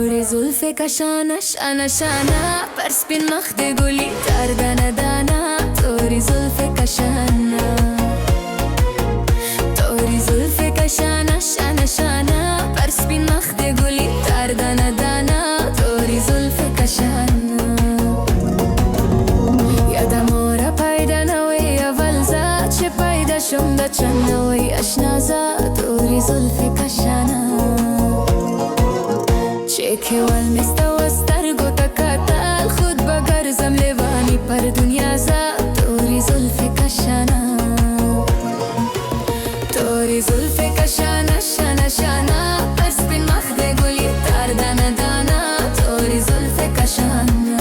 طوری زلف کشانه شانه شانه پرس بین مخد گلی تر دانه دانه طوری زلف کشانه طوری زلف کشانه شانه شانه پرس بین مخد گلی تر دانه دانه طوری زلف کشانه یادم را پیدا نوی اول زد چه پیدا شم دا چند نوی اشنا زد طوری زلف کشانه چه والمستوى سترگو تکاتل خود بگرزم لیوانی پر دنیا زد طوری زلف کشانه طوری زلف کشانه شانه شانه پرس بین مخد گلی تر دانه دانه طوری زلف کشانه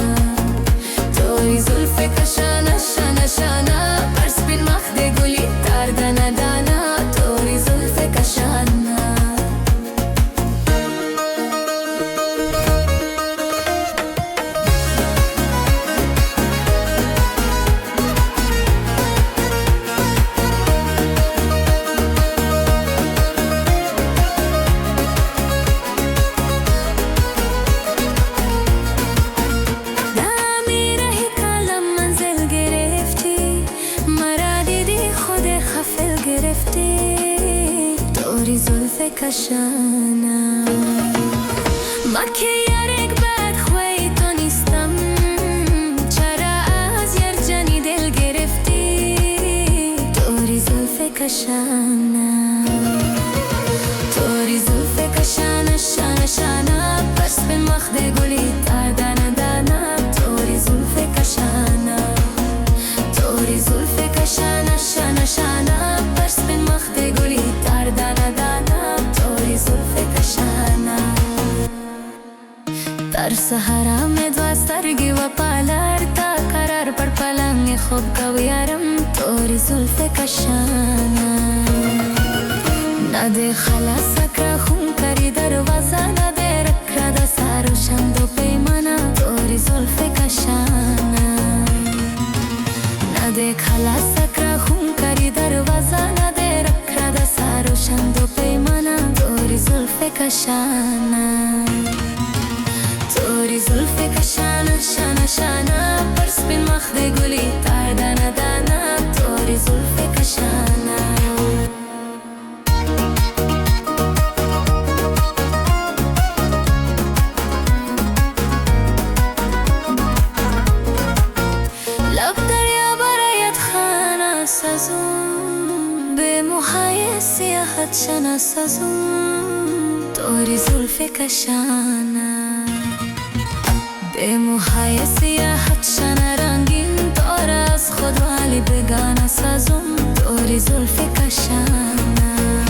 طوری زلف کشانه شانه شانه پرس بین مخد گلی تر دانه دانه طوری زلف کشانه طوری زلف کشانه ما که یارک بد خوی تو نیستم چرا از یار جانی دل گرفتی طوری زلف کشانه طوری زلف کشانه شانه شانه پس به مخد گلی تر دانه دانه طوری زلف کشانه طوری زلف کشانه شانه شانه پس به مخد گلی تر دانه دانه طوری زلف کشانه در سهرم دو سترگی و پالر تا قرار پر پلنگ خوب کو یارم طوری زلف کشانه نده خلاص کرا خون کری دروازه نده رکرا دا سارو شند و پیمانه طوری زلف کشانه نده خلاص کرا خون کری دروازه نده رکرا دا سارو شند و پیمانه طوری زلف کشانه طوری زلف کشانه شانه شانه پرس بین مخد گلی تر دانه دانه طوری زلف کشانه لب دریا برایت خانه سازم به موهای سیاحت شانه سازم طوری زلف کشانه به موهای سیاحت شانه رنگین طور از خود والی بگانه سازم طوری زلف کشانه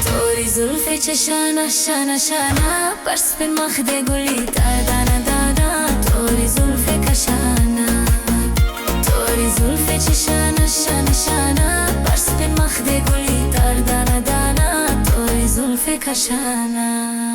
طوری زلف چشانه شانه شانه پرس بین مخد گلی تر دانه دانه طوری زلف کشانه طوری زلف چشانه شانه شانه پرس بین مخد گلی تر دانه دانه طوری زلف کشانه